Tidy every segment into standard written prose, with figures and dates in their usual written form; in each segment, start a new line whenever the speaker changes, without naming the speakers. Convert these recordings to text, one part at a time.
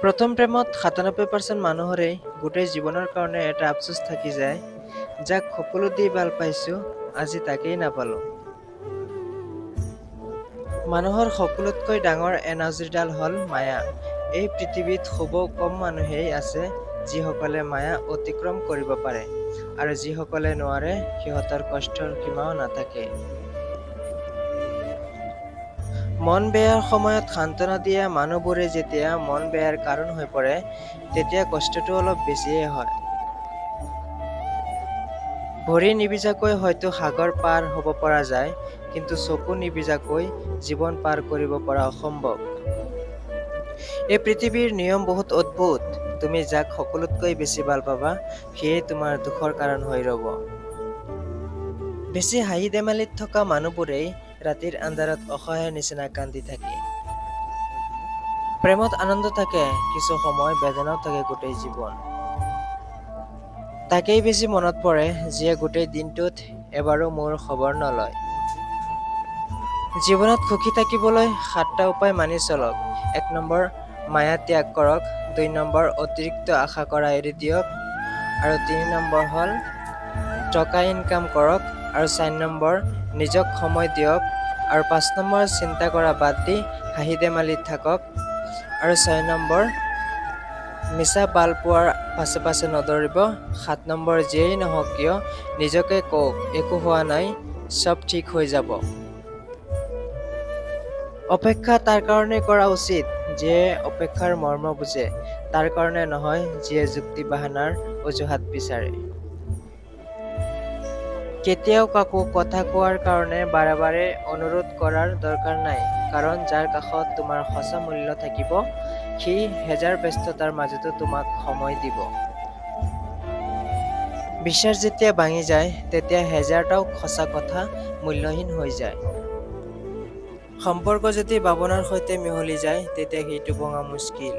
প্ৰথম প্ৰেমত ৯৭% মানুহৰেই গোটেই জীৱনৰ কাৰণে এটা আফচোচ থাকি যায়, যাক সকলো দি ভাল পাইছো, আজি তাকেই নাপালো। মানুহৰ সকলোতকৈ ডাঙৰ এনাৰ্জিডাল হ'ল মায়া। এই পৃথিৱীত খুব কম মানুহেই আছে যিসকলে মায়া অতিক্ৰম কৰিব পাৰে, আৰু যিসকলে নোৱাৰে সিহঁতৰ কষ্টৰ সীমাও নাথাকে। মন বেয়াৰ সময়ত সান্তনা দিয়া মানুহবোৰে যেতিয়া মন বেয়াৰ কাৰণ হৈ পৰে, তেতিয়া কষ্টটো অলপ বেছিয়ে হয়। ভৰি নিবিজাকৈ হয়তো সাগৰ পাৰ হ'ব পৰা যায়, কিন্তু চকু নিবিজাকৈ জীৱন পাৰ কৰিব পৰা অসম্ভৱ। এই পৃথিৱীৰ নিয়ম বহুত অদ্ভুত। তুমি যাক সকলোতকৈ বেছি ভাল পাবা, সেয়ে তোমাৰ দুখৰ কাৰণ হৈ ৰ'ব। বেছি হাঁহি ধেমালিত থকা মানুহবোৰেই ৰাতিৰ আন্ধাৰত অসহায়ৰ নিচিনা কান্দি থাকে। প্ৰেমত আনন্দ থাকে কিছু সময়, বেদনাও থাকে গোটেই জীৱন। তাকেই বেছি মনত পৰে যিয়ে গোটেই দিনটোত এবাৰো মোৰ খবৰ নলয়। জীৱনত সুখী থাকিবলৈ ৭টা উপায় মানি চলক। ১ নম্বৰ, মায়া ত্যাগ কৰক। ২ নম্বৰ, অতিৰিক্ত আশা কৰা এৰি দিয়ক। আৰু ৩ নম্বৰ হ'ল টকা ইনকাম কৰক। আৰু ৪ নম্বৰ, নিজক সময় দিয়ক। আৰু ৫ নম্বৰ, চিন্তা কৰা বাদ দি হাঁহি ধেমালিত থাকক। আৰু ৬ নম্বৰ, মিছা ভাল পোৱাৰ পাছে পাছে নদৌৰিব। ৭ নম্বৰ, যিয়েই নহওক কিয় নিজকে কওক, একো হোৱা নাই, চব ঠিক হৈ যাব। অপেক্ষা তাৰ কাৰণে কৰা উচিত যিয়ে অপেক্ষাৰ মৰ্ম বুজে, তাৰ কাৰণে নহয় যিয়ে যুক্তি বাহানাৰ অজুহাত বিচাৰে। কেতিয়াও কাকো কথা কোৱাৰ কাৰণে বাৰে বাৰে অনুৰোধ কৰাৰ দৰকাৰ নাই, কাৰণ যাৰ কাষত তোমাৰ সঁচা মূল্য থাকিব, সি হেজাৰ ব্যস্ততাৰ মাজতো তোমাক সময় দিব। বিশ্বাস যেতিয়া ভাঙি যায়, তেতিয়া হেজাৰটাও সঁচা কথা মূল্যহীন হৈ যায়। সম্পৰ্ক যদি ভাৱনাৰ সৈতে মিহলি যায়, তেতিয়া সেইটো ভঙা মুস্কিল।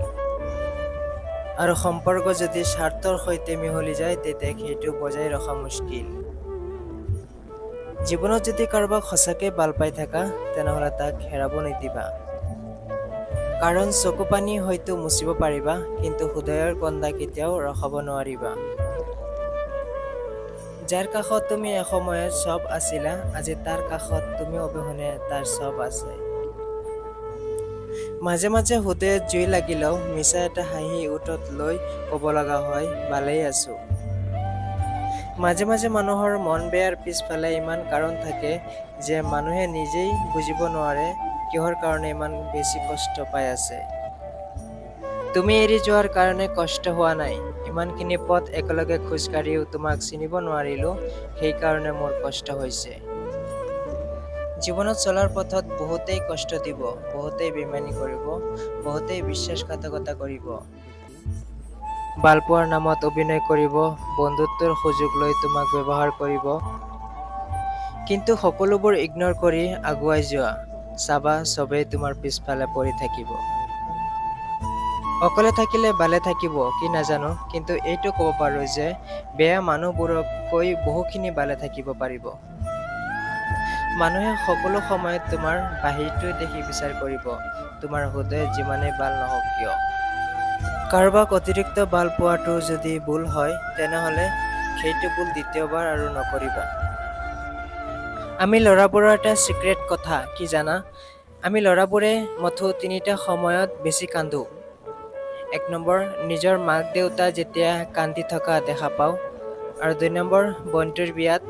আৰু সম্পৰ্ক যদি স্বাৰ্থৰ সৈতে মিহলি যায়, তেতিয়া সেইটো বজাই ৰখা মুস্কিল। জীৱনত যদি কাৰোবাক সঁচাকৈ ভাল পাই থাকা, তেনেহ'লে তাক হেৰাব নিদিবা। কাৰণ চকু পানী হয়তো মুচিব পাৰিবা, কিন্তু হৃদয়ৰ কন্দা কেতিয়াও ৰখাব নোৱাৰিবা। যাৰ কাষত তুমি এসময়ত চব আছিলা, আজি তাৰ কাষত তুমি অবিহনে তাৰ চব আছে। মাজে মাজে হৃদয়ত জুই লাগিলেও মিছা এটা হাঁহি ওঁঠত লৈ ক'ব লগা হয়, ভালেই আছো। মাজে মাজে মানুহৰ মন বেয়াৰ পিছফালে ইমান কাৰণ থাকে যে মানুহে নিজেই বুজিব নোৱাৰে কিহৰ কাৰণে ইমান বেছি কষ্ট পাই আছে। তুমি এৰি যোৱাৰ কাৰণে কষ্ট হোৱা নাই, ইমানখিনি পথ একেলগে খোজকাঢ়িও তোমাক চিনিব নোৱাৰিলো, সেইকাৰণে মোৰ কষ্ট হৈছে। জীৱনত চলাৰ পথত বহুতেই কষ্ট দিব, বহুতেই বেইমানি কৰিব, বহুতেই বিশ্বাসঘাতকতা কৰিব। ভালপোৱাৰ নামত অভিনয় কৰিব, বন্ধুত্বৰ সুযোগ লৈ তোমাক ব্যৱহাৰ কৰিব। কিন্তু সকলোবোৰ ইগনৰ কৰি আগুৱাই যোৱা, চাবা চবেই তোমাৰ পিছফালে পৰি থাকিব। অকলে থাকিলে ভালে থাকিব কি নাজানো, কিন্তু এইটো ক'ব পাৰো যে বেয়া মানুহবোৰতকৈ বহুখিনি ভালে থাকিব পাৰিব। মানুহে সকলো সময়ত তোমাৰ বাহিৰটোৱে দেখি বিচাৰ কৰিব, তোমাৰ হৃদয় যিমানেই ভাল নহওক কিয়। কাৰোবাক অতিৰিক্ত ভাল পোৱাটো যদি ভুল হয়, তেনেহ'লে সেইটো ভুল দ্বিতীয়বাৰ আৰু নকৰিবা। আমি ল'ৰাবোৰৰ এটা চিক্ৰেট কথা কি জানা? আমি ল'ৰাবোৰে মথো ৩টা সময়ত বেছি কান্দো। ১ নম্বৰ, নিজৰ মাক দেউতা যেতিয়া কান্দি থকা দেখা পাওঁ। আৰু ২ নম্বৰ, ভণ্টিৰ বিয়াত।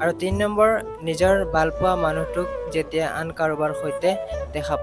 আৰু ৩ নম্বৰ, নিজৰ ভালপোৱা মানুহটোক যেতিয়া আন কাৰোবাৰ সৈতে দেখা পাওঁ।